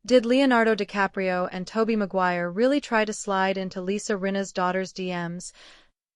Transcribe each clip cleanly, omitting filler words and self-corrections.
Did Leonardo DiCaprio and Tobey Maguire really try to slide into Lisa Rinna's daughter's DMs?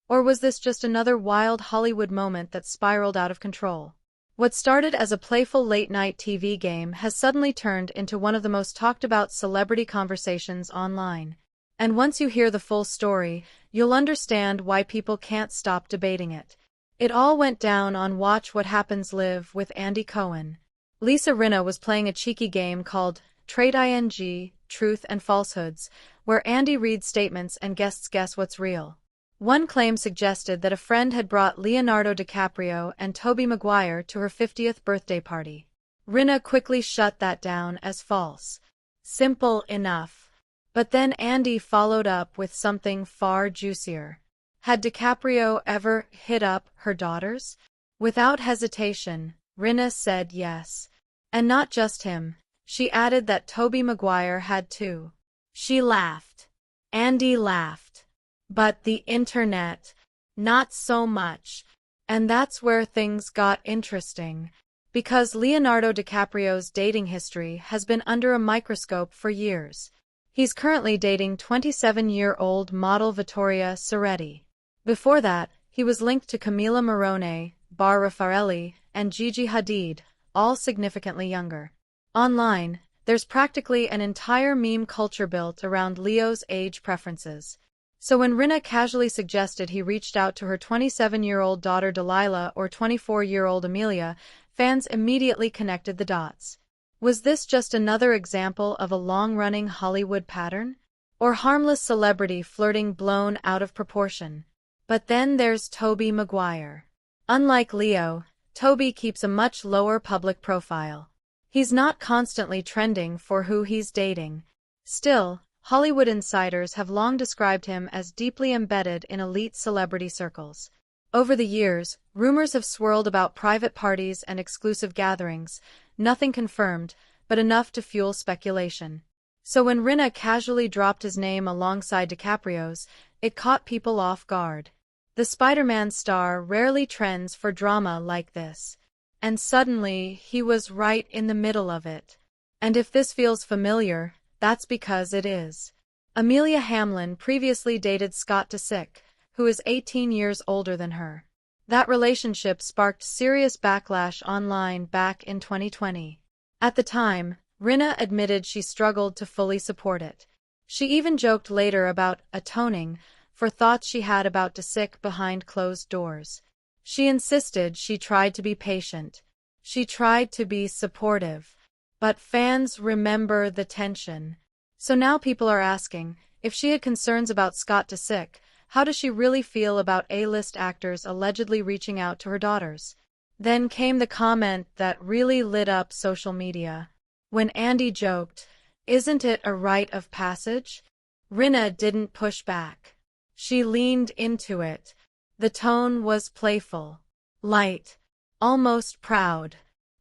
Or was this just another wild Hollywood moment that spiraled out of control? What started as a playful late-night TV game has suddenly turned into one of the most talked-about celebrity conversations online. And once you hear the full story, you'll understand why people can't stop debating it. It all went down on Watch What Happens Live with Andy Cohen. Lisa Rinna was playing a cheeky game called Trade ing, Truth and Falsehoods, where Andy reads statements and guests guess what's real. One claim suggested that a friend had brought Leonardo DiCaprio and Tobey Maguire to her 50th birthday party. Rinna quickly shut that down as false. Simple enough. But then Andy followed up with something far juicier. Had DiCaprio ever hit up her daughters? Without hesitation, Rinna said yes. And not just him. She added that Tobey Maguire had too. She laughed. Andy laughed. But the internet, not so much. And that's where things got interesting. Because Leonardo DiCaprio's dating history has been under a microscope for years. He's currently dating 27-year-old model Vittoria Ceretti. Before that, he was linked to Camila Morrone, Bar Raffaelli, and Gigi Hadid, all significantly younger. Online, there's practically an entire meme culture built around Leo's age preferences. So when Rinna casually suggested he reached out to her 27-year-old daughter Delilah or 24-year-old Amelia, fans immediately connected the dots. Was this just another example of a long-running Hollywood pattern? Or harmless celebrity flirting blown out of proportion? But then there's Tobey Maguire. Unlike Leo, Tobey keeps a much lower public profile. He's not constantly trending for who he's dating. Still, Hollywood insiders have long described him as deeply embedded in elite celebrity circles. Over the years, rumors have swirled about private parties and exclusive gatherings, nothing confirmed, but enough to fuel speculation. So when Rinna casually dropped his name alongside DiCaprio's, it caught people off guard. The Spider-Man star rarely trends for drama like this. And suddenly, he was right in the middle of it. And if this feels familiar, that's because it is. Amelia Hamlin previously dated Scott Disick, who is 18 years older than her. That relationship sparked serious backlash online back in 2020. At the time, Rinna admitted she struggled to fully support it. She even joked later about atoning for thoughts she had about Disick behind closed doors. She insisted she tried to be patient. She tried to be supportive. But fans remember the tension. So now people are asking, if she had concerns about Scott Disick, how does she really feel about A-list actors allegedly reaching out to her daughters? Then came the comment that really lit up social media. When Andy joked, "Isn't it a rite of passage?" Rinna didn't push back. She leaned into it. The tone was playful, light, almost proud.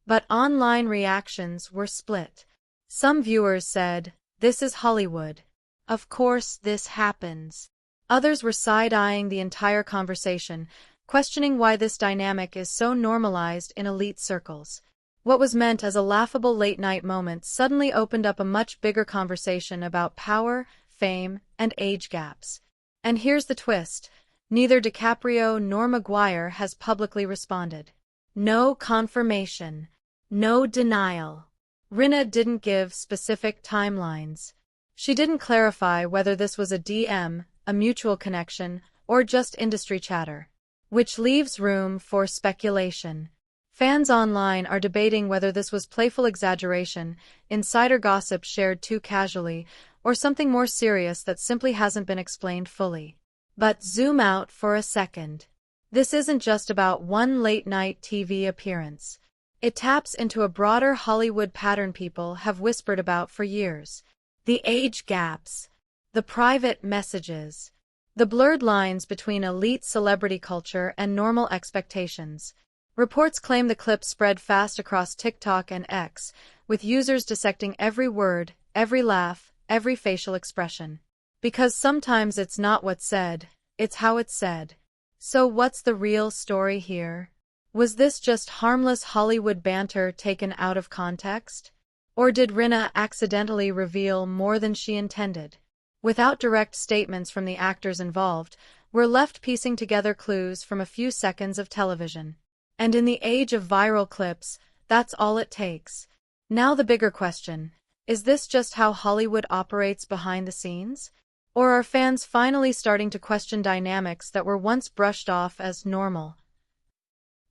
But online reactions were split. Some viewers said, "This is Hollywood. Of course this happens." Others were side-eyeing the entire conversation, questioning why this dynamic is so normalized in elite circles. What was meant as a laughable late-night moment suddenly opened up a much bigger conversation about power, fame, and age gaps. And here's the twist. Neither DiCaprio nor Maguire has publicly responded. No confirmation. No denial. Rinna didn't give specific timelines. She didn't clarify whether this was a DM, a mutual connection, or just industry chatter. Which leaves room for speculation. Fans online are debating whether this was playful exaggeration, insider gossip shared too casually, or something more serious that simply hasn't been explained fully. But zoom out for a second. This isn't just about one late-night TV appearance. It taps into a broader Hollywood pattern people have whispered about for years. The age gaps. The private messages. The blurred lines between elite celebrity culture and normal expectations. Reports claim the clip spread fast across TikTok and X, with users dissecting every word, every laugh, every facial expression. Because sometimes it's not what's said, it's how it's said. So what's the real story here? Was this just harmless Hollywood banter taken out of context? Or did Rinna accidentally reveal more than she intended? Without direct statements from the actors involved, we're left piecing together clues from a few seconds of television. And in the age of viral clips, that's all it takes. Now the bigger question, is this just how Hollywood operates behind the scenes? Or are fans finally starting to question dynamics that were once brushed off as normal?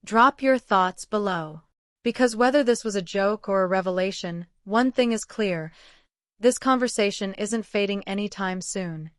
Drop your thoughts below. Because whether this was a joke or a revelation, one thing is clear: this conversation isn't fading anytime soon.